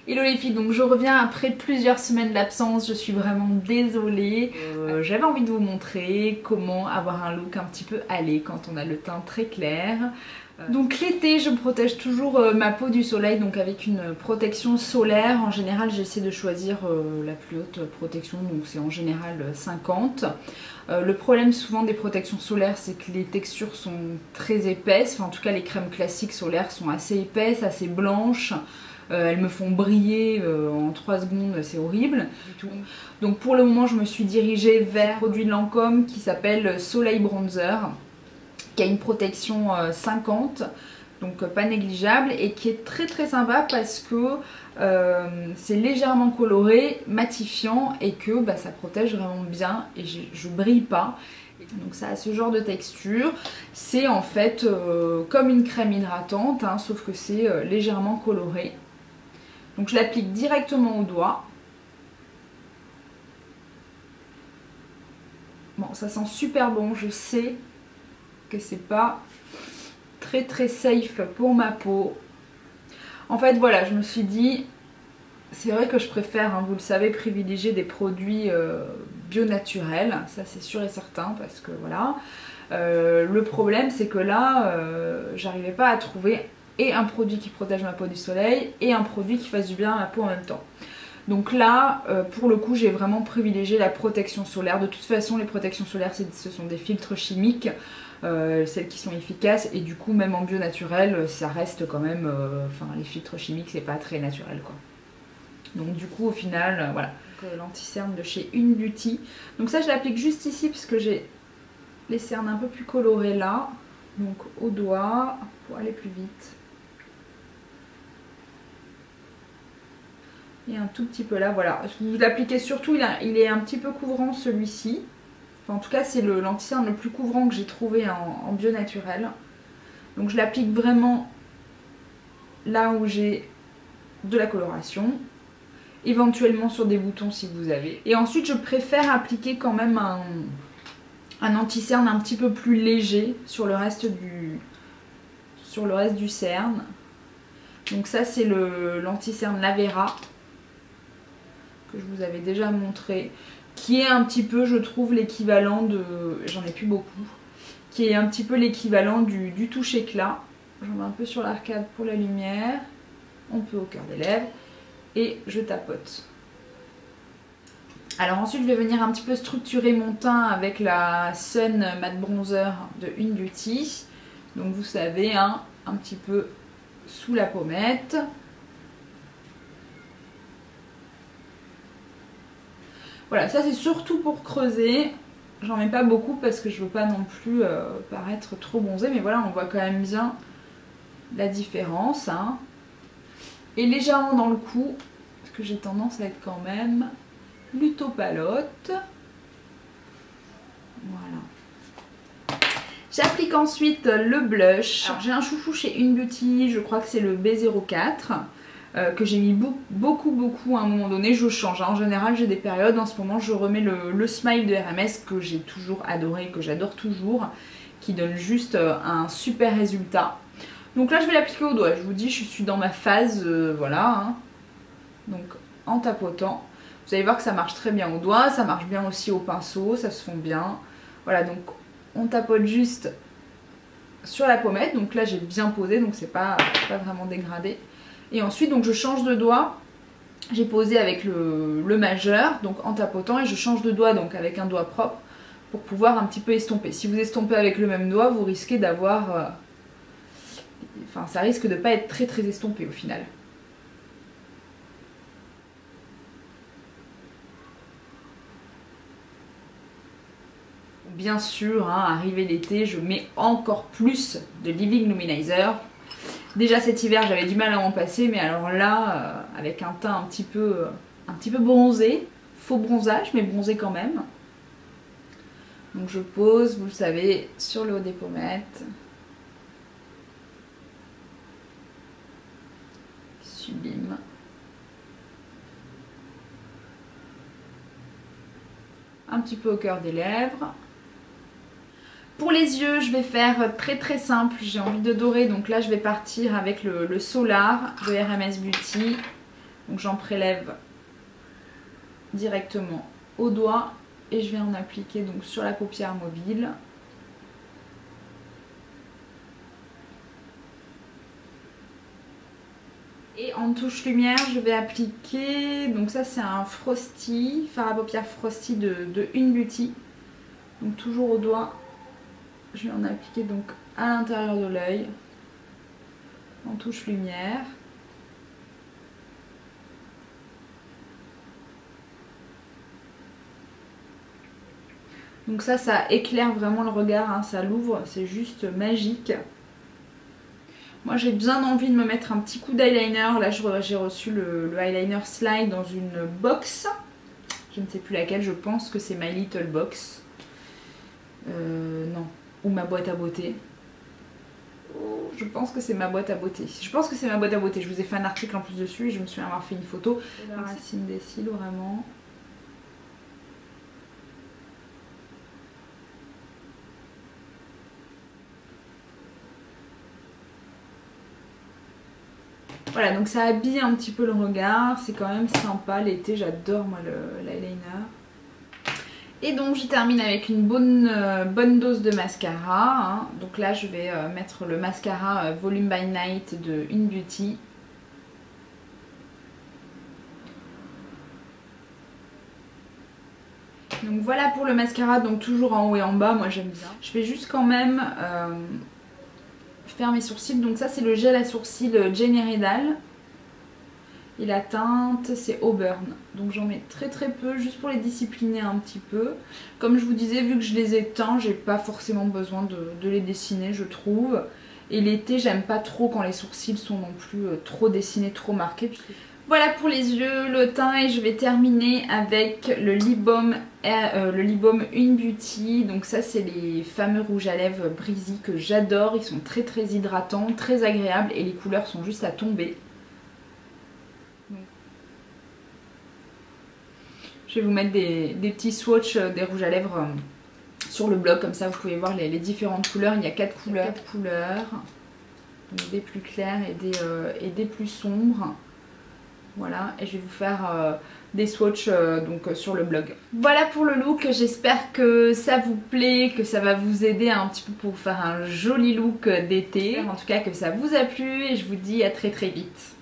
Hello les filles, donc je reviens après plusieurs semaines d'absence, je suis vraiment désolée. J'avais envie de vous montrer comment avoir un look un petit peu allé quand on a le teint très clair. Donc l'été je protège toujours ma peau du soleil, donc avec une protection solaire. En général j'essaie de choisir la plus haute protection, donc c'est en général 50. Le problème souvent des protections solaires, c'est que les textures sont très épaisses, enfin en tout cas les crèmes classiques solaires sont assez épaisses, assez blanches. Elles me font briller en 3 secondes, c'est horrible. Donc pour le moment je me suis dirigée vers un produit de Lancôme qui s'appelle Soleil Bronzer, qui a une protection 50, donc pas négligeable, et qui est très très sympa parce que c'est légèrement coloré, matifiant, et que ça protège vraiment bien et je brille pas. Donc ça a ce genre de texture, c'est en fait comme une crème hydratante, hein, sauf que c'est légèrement coloré. Donc je l'applique directement au doigt. Bon, ça sent super bon, je sais que c'est pas très très safe pour ma peau. En fait voilà, je me suis dit, c'est vrai que je préfère, hein, vous le savez, privilégier des produits bio naturels, ça c'est sûr et certain, parce que voilà. Le problème c'est que là, j'arrivais pas à trouver et un produit qui protège ma peau du soleil et un produit qui fasse du bien à ma peau en même temps. Donc là, pour le coup, j'ai vraiment privilégié la protection solaire. De toute façon, les protections solaires, ce sont des filtres chimiques, celles qui sont efficaces, et du coup, même en bio naturel, ça reste quand même... Enfin, les filtres chimiques, c'est pas très naturel, quoi. Donc du coup, au final, voilà. L'anti-cerne de chez Une Beauty. Donc ça, je l'applique juste ici, parce que j'ai les cernes un peu plus colorées là. Donc au doigt, pour aller plus vite. Et un tout petit peu là, voilà. Vous l'appliquez surtout, il est un petit peu couvrant celui-ci. Enfin, en tout cas, c'est l'anti-cerne le plus couvrant que j'ai trouvé en bio naturel. Donc je l'applique vraiment là où j'ai de la coloration. Éventuellement sur des boutons si vous avez. Et ensuite, je préfère appliquer quand même un anti-cerne un petit peu plus léger sur le reste du cerne. Donc ça, c'est l'anti-cerne Lavera, que je vous avais déjà montré, qui est un petit peu, je trouve, l'équivalent de... J'en ai plus beaucoup. Qui est un petit peu l'équivalent du touche éclat. J'en mets un peu sur l'arcade pour la lumière. On peut au cœur des lèvres. Et je tapote. Alors ensuite, je vais venir un petit peu structurer mon teint avec la Sun Matte Bronzer de Une Beauty. Donc vous savez, hein, un petit peu sous la pommette. Voilà, ça c'est surtout pour creuser. J'en mets pas beaucoup parce que je veux pas non plus paraître trop bronzée. Mais voilà, on voit quand même bien la différence. Hein. Et légèrement dans le cou, parce que j'ai tendance à être quand même plutôt palote. Voilà. J'applique ensuite le blush. J'ai un chouchou chez Une Beauty, je crois que c'est le B04. Que j'ai mis beaucoup à un moment donné. Je change, hein. En général j'ai des périodes, en ce moment je remets le Smile de RMS que j'ai toujours adoré, que j'adore toujours, qui donne juste un super résultat. Donc là je vais l'appliquer au doigt, je vous dis je suis dans ma phase, voilà, hein. Donc en tapotant, vous allez voir que ça marche très bien au doigt, ça marche bien aussi au pinceau, ça se fond bien. Voilà, donc on tapote juste sur la pommette, donc là j'ai bien posé, donc c'est pas vraiment dégradé. Et ensuite donc je change de doigt, j'ai posé avec le majeur, donc en tapotant, et je change de doigt donc avec un doigt propre pour pouvoir un petit peu estomper. Si vous estompez avec le même doigt, vous risquez d'avoir... Enfin, ça risque de ne pas être très estompé au final. Bien sûr, hein, arrivé l'été, je mets encore plus de Living Luminizer. Déjà cet hiver, j'avais du mal à en passer, mais alors là, avec un teint un petit peu bronzé, faux bronzage, mais bronzé quand même. Donc je pose, vous le savez, sur le haut des pommettes. Sublime. Un petit peu au cœur des lèvres. Pour les yeux, je vais faire très simple. J'ai envie de dorer, donc là je vais partir avec le Solar de RMS Beauty. Donc j'en prélève directement au doigt et je vais en appliquer donc sur la paupière mobile. Et en touche lumière, je vais appliquer, donc ça c'est un Frosty, fard à paupières Frosty de Une Beauty. Donc toujours au doigt, je vais en appliquer donc à l'intérieur de l'œil, en touche lumière. Donc ça éclaire vraiment le regard, hein, ça l'ouvre, c'est juste magique. Moi j'ai bien envie de me mettre un petit coup d'eyeliner. Là j'ai reçu le eyeliner Slide dans une box. Je ne sais plus laquelle, je pense que c'est My Little Box. Non, ou ma boîte à beauté. Oh, je pense que c'est ma boîte à beauté. Je pense que c'est ma boîte à beauté. Je vous ai fait un article en plus dessus et je me souviens avoir fait une photo. La racine des cils vraiment. Voilà, donc ça habille un petit peu le regard, c'est quand même sympa l'été, j'adore moi l'eyeliner. Et donc je termine avec une bonne dose de mascara, hein. Donc là je vais mettre le mascara Volume by Night de Une Beauty. Donc voilà pour le mascara, donc toujours en haut et en bas, moi j'aime bien. Je vais juste quand même faire mes sourcils, donc ça c'est le gel à sourcils Jane Iredale. Et la teinte c'est Auburn, donc j'en mets très peu juste pour les discipliner un petit peu. Comme je vous disais, vu que je les ai teints, j'ai pas forcément besoin de les dessiner je trouve. Et l'été j'aime pas trop quand les sourcils sont non plus trop dessinés, trop marqués. Voilà pour les yeux, le teint, et je vais terminer avec le lip balm Une Beauty. Donc ça c'est les fameux rouges à lèvres Breezy que j'adore, ils sont très hydratants, très agréables et les couleurs sont juste à tomber. Je vais vous mettre des petits swatchs des rouges à lèvres sur le blog, comme ça vous pouvez voir les différentes couleurs. Il y a 4 couleurs. Donc des plus clairs et des plus sombres. Voilà, et je vais vous faire des swatchs donc sur le blog. Voilà pour le look, j'espère que ça vous plaît, que ça va vous aider un petit peu pour faire un joli look d'été. En tout cas que ça vous a plu et je vous dis à très vite.